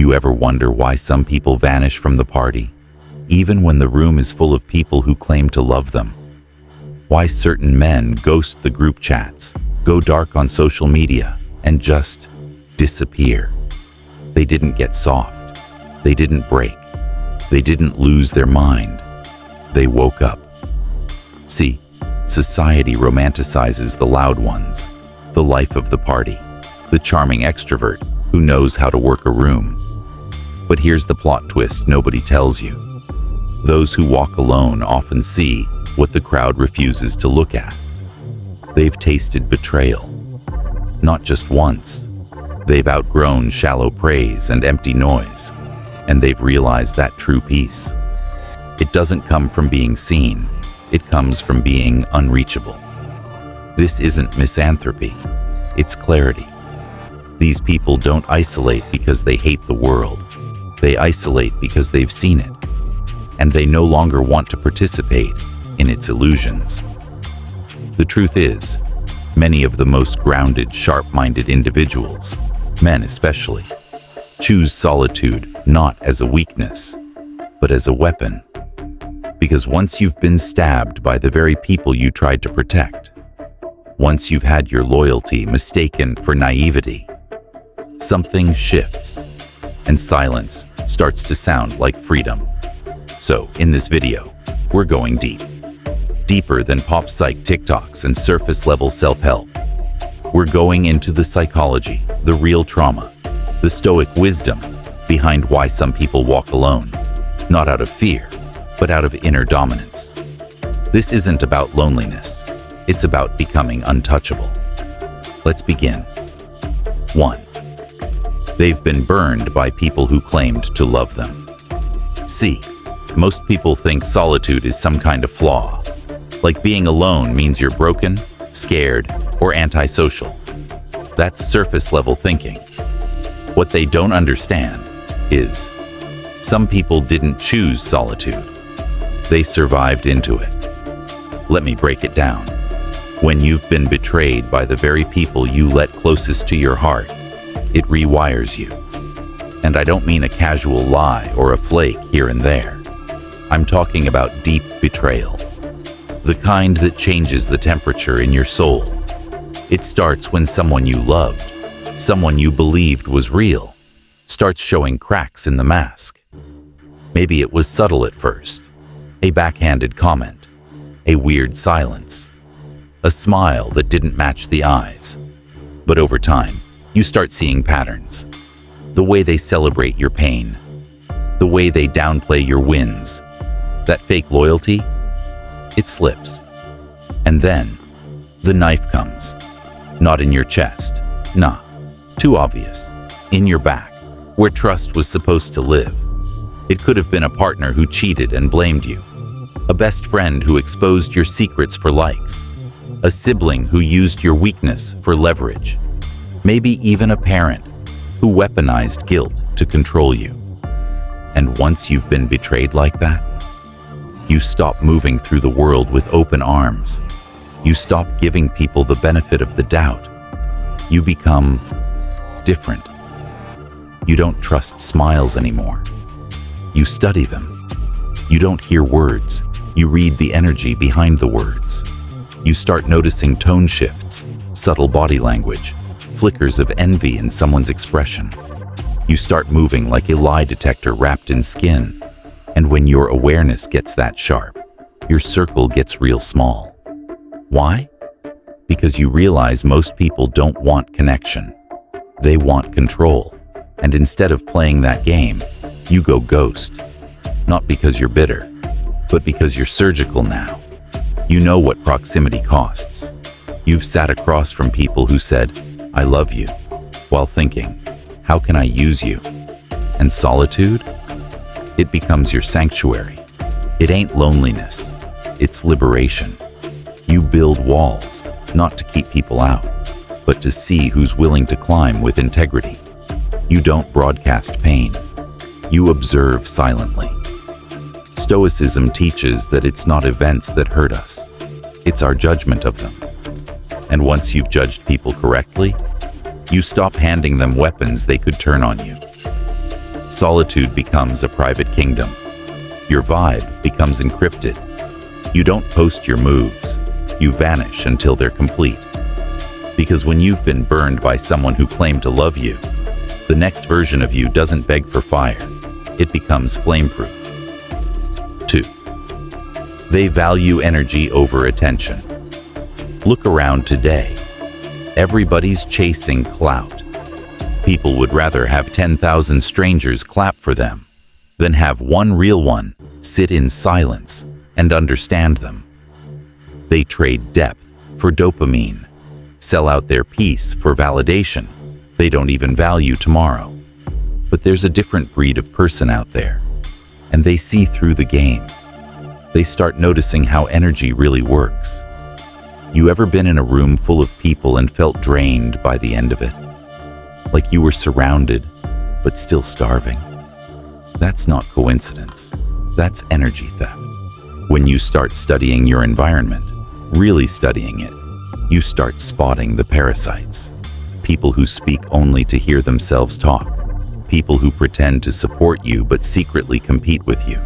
you ever wonder why some people vanish from the party, even when the room is full of people who claim to love them? Why certain men ghost the group chats, go dark on social media, and just disappear? They didn't get soft. They didn't break. They didn't lose their mind. They woke up. See, society romanticizes the loud ones, the life of the party, the charming extrovert who knows how to work a room. But here's the plot twist nobody tells you. Those who walk alone often see what the crowd refuses to look at. They've tasted betrayal. Not just once. They've outgrown shallow praise and empty noise, and they've realized that true peace. It doesn't come from being seen. It comes from being unreachable. This isn't misanthropy. It's clarity. These people don't isolate because they hate the world. They isolate because they've seen it, and they no longer want to participate in its illusions. The truth is, many of the most grounded, sharp-minded individuals, men especially, choose solitude not as a weakness, but as a weapon. Because once you've been stabbed by the very people you tried to protect, once you've had your loyalty mistaken for naivety, something shifts, and silence starts to sound like freedom. So, in this video, we're going deep. Deeper than pop psych TikToks and surface-level self-help. We're going into the psychology, the real trauma, the Stoic wisdom behind why some people walk alone, not out of fear, but out of inner dominance. This isn't about loneliness. It's about becoming untouchable. Let's begin. 1. They've been burned by people who claimed to love them. See, most people think solitude is some kind of flaw, like being alone means you're broken, scared, or antisocial. That's surface-level thinking. What they don't understand is, some people didn't choose solitude. They survived into it. Let me break it down. When you've been betrayed by the very people you let closest to your heart, it rewires you. And I don't mean a casual lie or a flake here and there. I'm talking about deep betrayal. The kind that changes the temperature in your soul. It starts when someone you loved, someone you believed was real, starts showing cracks in the mask. Maybe it was subtle at first. A backhanded comment, a weird silence, a smile that didn't match the eyes. But over time, you start seeing patterns. The way they celebrate your pain, the way they downplay your wins. That fake loyalty, it slips. And then, the knife comes. Not in your chest, nah, too obvious. In your back, where trust was supposed to live. It could have been a partner who cheated and blamed you. A best friend who exposed your secrets for likes. A sibling who used your weakness for leverage. Maybe even a parent who weaponized guilt to control you. And once you've been betrayed like that, you stop moving through the world with open arms. You stop giving people the benefit of the doubt. You become different. You don't trust smiles anymore. You study them. You don't hear words. You read the energy behind the words. You start noticing tone shifts, subtle body language, flickers of envy in someone's expression. You start moving like a lie detector wrapped in skin. And when your awareness gets that sharp, your circle gets real small. Why? Because you realize most people don't want connection. They want control. And instead of playing that game, you go ghost. Not because you're bitter, but because you're surgical now. You know what proximity costs. You've sat across from people who said, "I love you," while thinking, "How can I use you?" And solitude? It becomes your sanctuary. It ain't loneliness, it's liberation. You build walls, not to keep people out, but to see who's willing to climb with integrity. You don't broadcast pain. You observe silently. Stoicism teaches that it's not events that hurt us. It's our judgment of them. And once you've judged people correctly, you stop handing them weapons they could turn on you. Solitude becomes a private kingdom. Your vibe becomes encrypted. You don't post your moves. You vanish until they're complete. Because when you've been burned by someone who claimed to love you, the next version of you doesn't beg for fire. It becomes flameproof. 2. They value energy over attention. Look around today. Everybody's chasing clout. People would rather have 10,000 strangers clap for them than have one real one sit in silence and understand them. They trade depth for dopamine, sell out their peace for validation. They don't even value tomorrow. But there's a different breed of person out there, and they see through the game. They start noticing how energy really works. You ever been in a room full of people and felt drained by the end of it? Like you were surrounded, but still starving? That's not coincidence. That's energy theft. When you start studying your environment, really studying it, you start spotting the parasites. People who speak only to hear themselves talk. People who pretend to support you but secretly compete with you.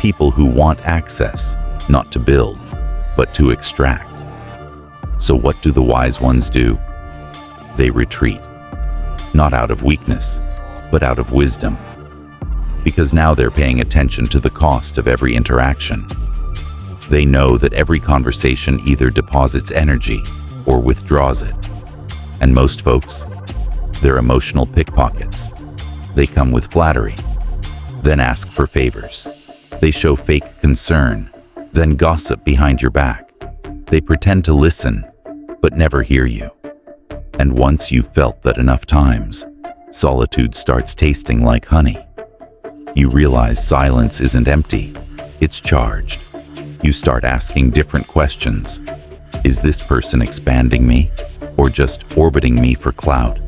People who want access, not to build, but to extract. So what do the wise ones do? They retreat. Not out of weakness, but out of wisdom. Because now they're paying attention to the cost of every interaction. They know that every conversation either deposits energy or withdraws it. And most folks, they're emotional pickpockets. They come with flattery, then ask for favors. They show fake concern, then gossip behind your back. They pretend to listen, but never hear you. And once you've felt that enough times, solitude starts tasting like honey. You realize silence isn't empty, it's charged. You start asking different questions. Is this person expanding me, or just orbiting me for clout?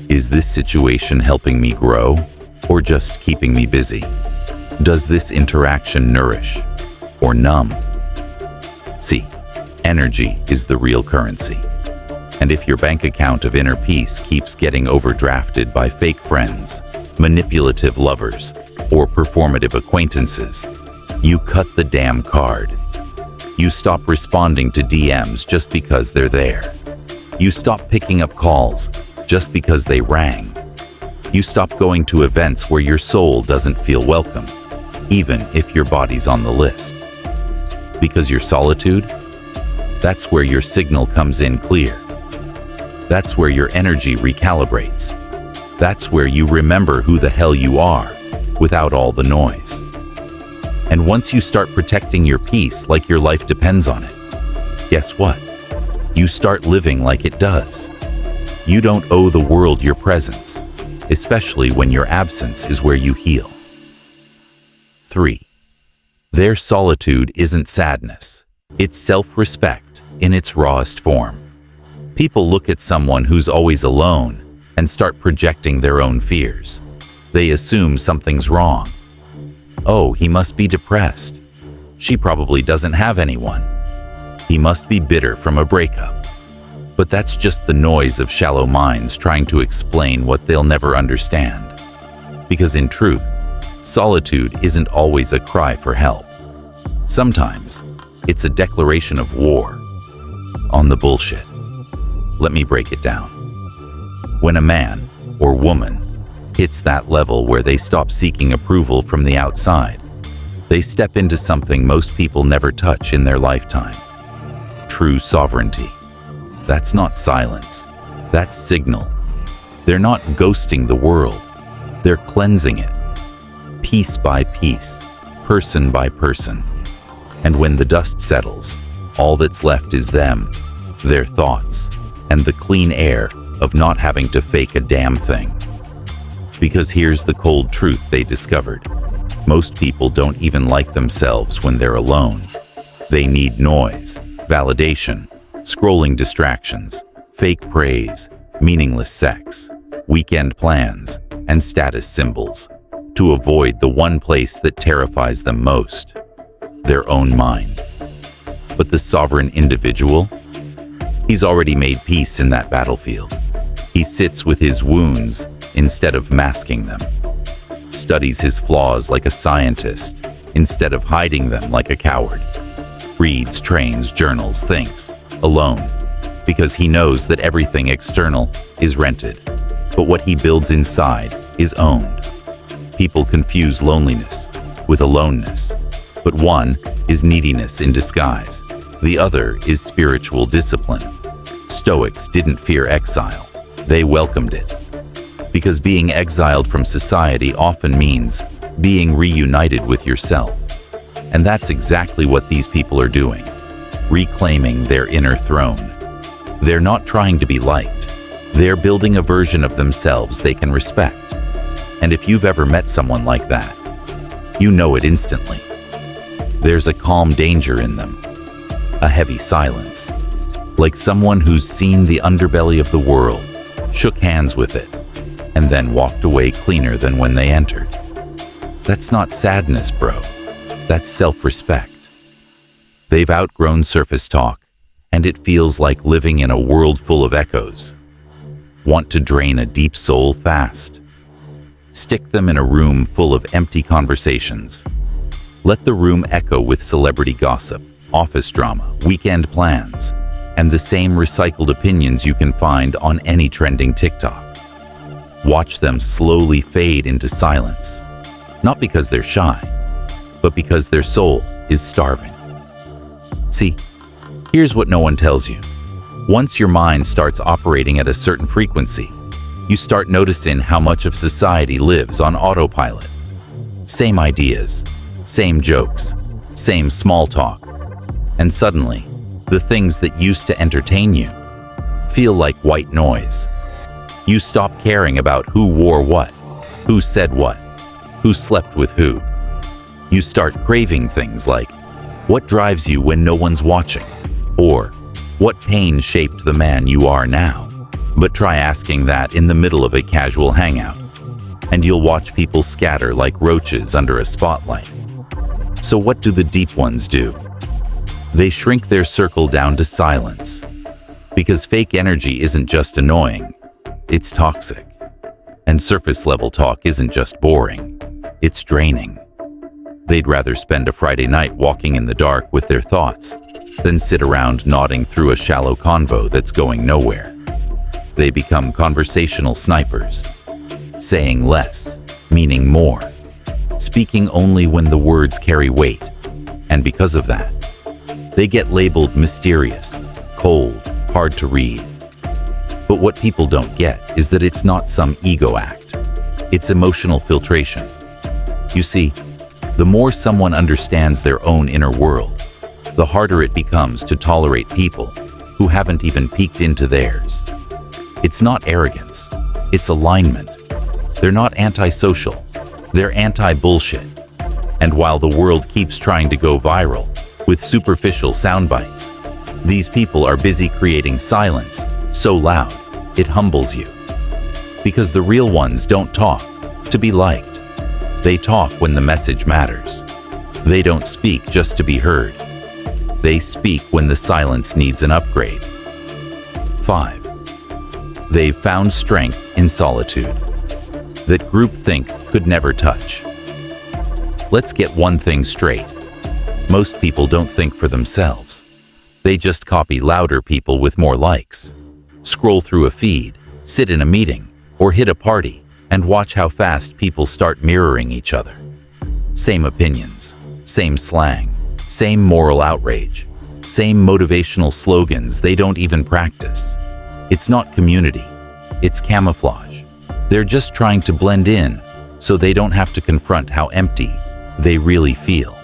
Is this situation helping me grow, or just keeping me busy? Does this interaction nourish, or numb? See, energy is the real currency. And if your bank account of inner peace keeps getting overdrafted by fake friends, manipulative lovers, or performative acquaintances, you cut the damn card. You stop responding to DMs just because they're there. You stop picking up calls just because they rang. You stop going to events where your soul doesn't feel welcome, even if your body's on the list. Because your solitude, that's where your signal comes in clear. That's where your energy recalibrates. That's where you remember who the hell you are without all the noise. And once you start protecting your peace like your life depends on it, guess what? You start living like it does. You don't owe the world your presence, especially when your absence is where you heal. 3. Their solitude isn't sadness. It's self-respect in its rawest form. People look at someone who's always alone and start projecting their own fears. They assume something's wrong. Oh, he must be depressed. She probably doesn't have anyone. He must be bitter from a breakup. But that's just the noise of shallow minds trying to explain what they'll never understand. Because in truth, solitude isn't always a cry for help. Sometimes, it's a declaration of war on the bullshit. Let me break it down. When a man or woman hits that level where they stop seeking approval from the outside, they step into something most people never touch in their lifetime. True sovereignty. That's not silence. That's signal. They're not ghosting the world. They're cleansing it. Piece by piece, person by person. And when the dust settles, all that's left is them, their thoughts, and the clean air of not having to fake a damn thing. Because here's the cold truth they discovered. Most people don't even like themselves when they're alone. They need noise, validation, scrolling distractions, fake praise, meaningless sex, weekend plans, and status symbols to avoid the one place that terrifies them most, their own mind. But the sovereign individual, he's already made peace in that battlefield. He sits with his wounds instead of masking them. studies his flaws like a scientist instead of hiding them like a coward. Reads, trains, journals, thinks, alone, because he knows that everything external is rented, but what he builds inside is owned. People confuse loneliness with aloneness, but one is neediness in disguise. The other is spiritual discipline. Stoics didn't fear exile. They welcomed it. Because being exiled from society often means being reunited with yourself. And that's exactly what these people are doing, reclaiming their inner throne. They're not trying to be liked. They're building a version of themselves they can respect. And if you've ever met someone like that, you know it instantly. There's a calm danger in them, a heavy silence, like someone who's seen the underbelly of the world, shook hands with it, and then walked away cleaner than when they entered. That's not sadness, bro. That's self-respect. They've outgrown surface talk, and it feels like living in a world full of echoes. Want to drain a deep soul fast? Stick them in a room full of empty conversations. Let the room echo with celebrity gossip, office drama, weekend plans, and the same recycled opinions you can find on any trending TikTok. Watch them slowly fade into silence, not because they're shy, but because their soul is starving. See, here's what no one tells you. Once your mind starts operating at a certain frequency, you start noticing how much of society lives on autopilot. Same ideas, same jokes, same small talk. And suddenly, the things that used to entertain you feel like white noise. You stop caring about who wore what, who said what, who slept with who. You start craving things like, what drives you when no one's watching? Or, what pain shaped the man you are now? But try asking that in the middle of a casual hangout, and you'll watch people scatter like roaches under a spotlight. So what do the deep ones do? They shrink their circle down to silence. Because fake energy isn't just annoying, it's toxic. And surface-level talk isn't just boring, it's draining. They'd rather spend a Friday night walking in the dark with their thoughts than sit around nodding through a shallow convo that's going nowhere. They become conversational snipers, saying less, meaning more, speaking only when the words carry weight, and because of that, they get labeled mysterious, cold, hard to read. But what people don't get is that it's not some ego act. It's emotional filtration. You see, the more someone understands their own inner world, the harder it becomes to tolerate people who haven't even peeked into theirs. It's not arrogance, it's alignment. They're not antisocial, they're anti-bullshit. And while the world keeps trying to go viral with superficial sound bites, these people are busy creating silence so loud it humbles you. Because the real ones don't talk to be liked. They talk when the message matters. They don't speak just to be heard. They speak when the silence needs an upgrade. 5. They've found strength in solitude that groupthink could never touch. Let's get one thing straight. Most people don't think for themselves. They just copy louder people with more likes. Scroll through a feed, sit in a meeting, or hit a party, and watch how fast people start mirroring each other. Same opinions, same slang, same moral outrage, same motivational slogans they don't even practice. It's not community, it's camouflage. They're just trying to blend in so they don't have to confront how empty they really feel.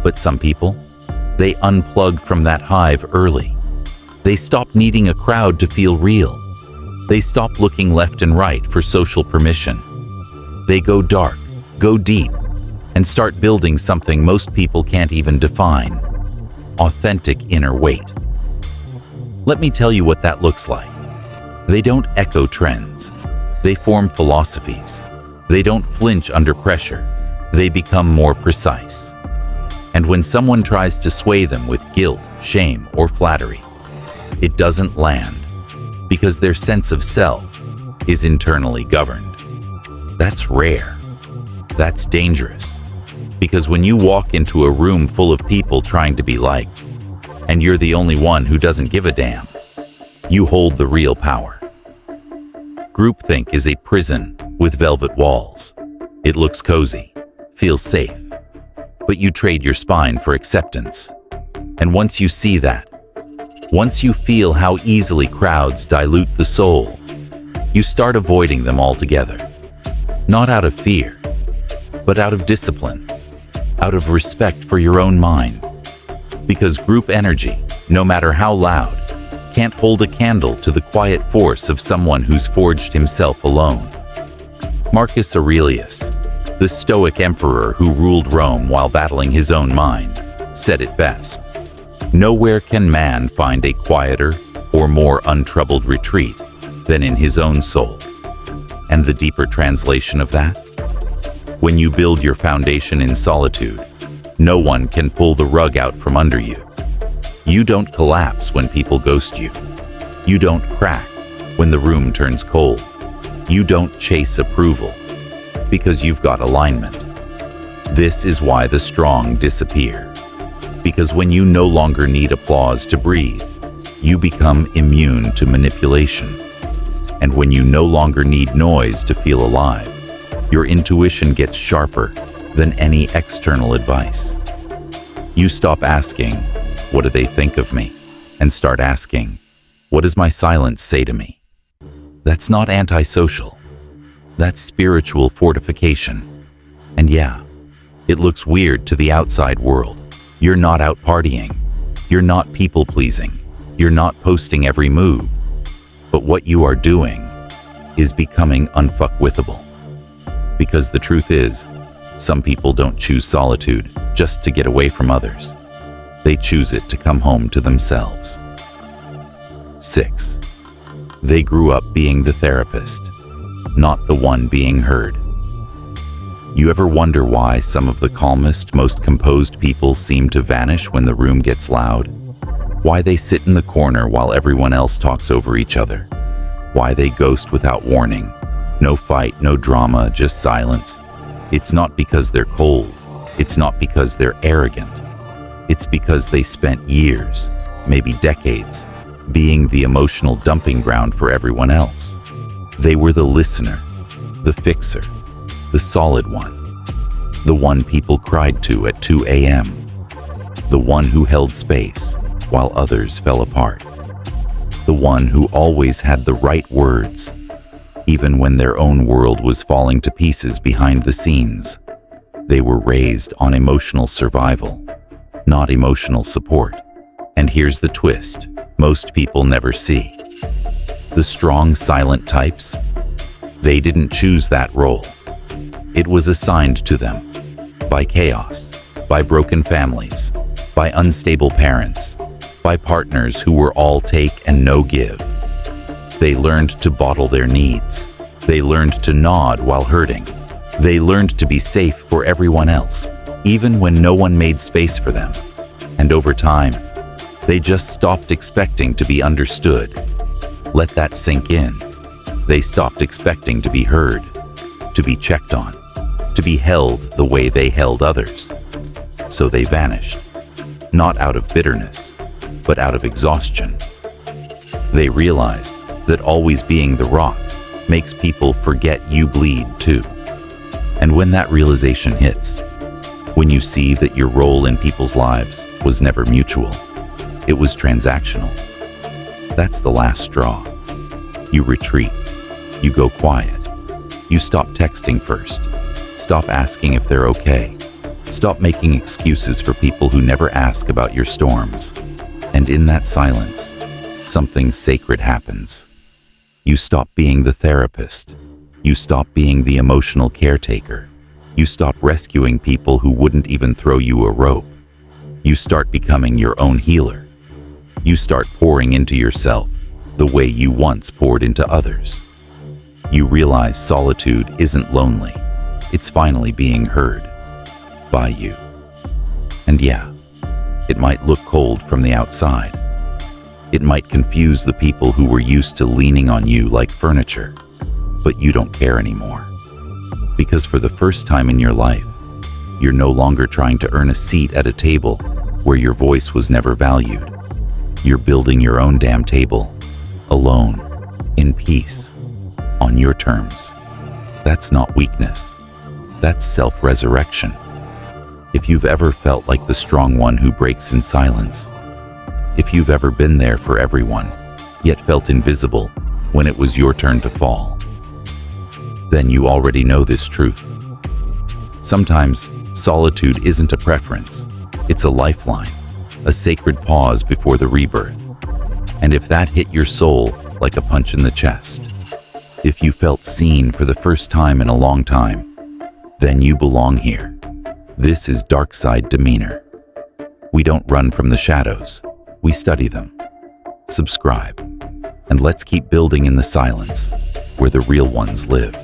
But some people, they unplug from that hive early. They stop needing a crowd to feel real. They stop looking left and right for social permission. They go dark, go deep, and start building something most people can't even define: authentic inner weight. Let me tell you what that looks like. They don't echo trends. They form philosophies. They don't flinch under pressure. They become more precise. And when someone tries to sway them with guilt, shame, or flattery, it doesn't land, because their sense of self is internally governed. That's rare. That's dangerous. Because when you walk into a room full of people trying to be liked, and you're the only one who doesn't give a damn, you hold the real power. Groupthink is a prison with velvet walls. It looks cozy, feels safe, but you trade your spine for acceptance. And once you see that, once you feel how easily crowds dilute the soul, you start avoiding them altogether. Not out of fear, but out of discipline, out of respect for your own mind. Because group energy, no matter how loud, can't hold a candle to the quiet force of someone who's forged himself alone. Marcus Aurelius, the Stoic emperor who ruled Rome while battling his own mind, said it best. Nowhere can man find a quieter or more untroubled retreat than in his own soul. And the deeper translation of that? When you build your foundation in solitude, no one can pull the rug out from under you. You don't collapse when people ghost you. You don't crack when the room turns cold. You don't chase approval because you've got alignment. This is why the strong disappear. Because when you no longer need applause to breathe, you become immune to manipulation. And when you no longer need noise to feel alive, your intuition gets sharper than any external advice. You stop asking, what do they think of me? And start asking, what does my silence say to me? That's not antisocial. That's spiritual fortification. And yeah, it looks weird to the outside world. You're not out partying. You're not people-pleasing. You're not posting every move. But what you are doing is becoming unfuckwithable. Because the truth is, some people don't choose solitude just to get away from others. They choose it to come home to themselves. 6. They grew up being the therapist, not the one being heard. You ever wonder why some of the calmest, most composed people seem to vanish when the room gets loud? Why they sit in the corner while everyone else talks over each other? Why they ghost without warning? No fight, no drama, just silence. It's not because they're cold. It's not because they're arrogant. It's because they spent years, maybe decades, being the emotional dumping ground for everyone else. They were the listener, the fixer, the solid one, the one people cried to at 2 a.m., the one who held space while others fell apart, the one who always had the right words, even when their own world was falling to pieces behind the scenes. They were raised on emotional survival, not emotional support. And here's the twist most people never see. The strong, silent types, they didn't choose that role. It was assigned to them by chaos, by broken families, by unstable parents, by partners who were all take and no give. They learned to bottle their needs. They learned to nod while hurting. They learned to be safe for everyone else, even when no one made space for them. And over time, they just stopped expecting to be understood. Let that sink in. They stopped expecting to be heard, to be checked on, to be held the way they held others. So they vanished, not out of bitterness, but out of exhaustion. They realized that always being the rock makes people forget you bleed too. And when that realization hits, when you see that your role in people's lives was never mutual, it was transactional, that's the last straw. You retreat. You go quiet. You stop texting first. Stop asking if they're okay. Stop making excuses for people who never ask about your storms. And in that silence, something sacred happens. You stop being the therapist. You stop being the emotional caretaker. You stop rescuing people who wouldn't even throw you a rope. You start becoming your own healer. You start pouring into yourself the way you once poured into others. You realize solitude isn't lonely. It's finally being heard by you. And yeah, it might look cold from the outside. It might confuse the people who were used to leaning on you like furniture, but you don't care anymore. Because for the first time in your life, you're no longer trying to earn a seat at a table where your voice was never valued. You're building your own damn table, alone, in peace, on your terms. That's not weakness. That's self-resurrection. If you've ever felt like the strong one who breaks in silence, if you've ever been there for everyone, yet felt invisible when it was your turn to fall, then you already know this truth. Sometimes, solitude isn't a preference. It's a lifeline, a sacred pause before the rebirth. And if that hit your soul like a punch in the chest, if you felt seen for the first time in a long time, then you belong here. This is Darkside Demeanor. We don't run from the shadows, we study them. Subscribe, and let's keep building in the silence where the real ones live.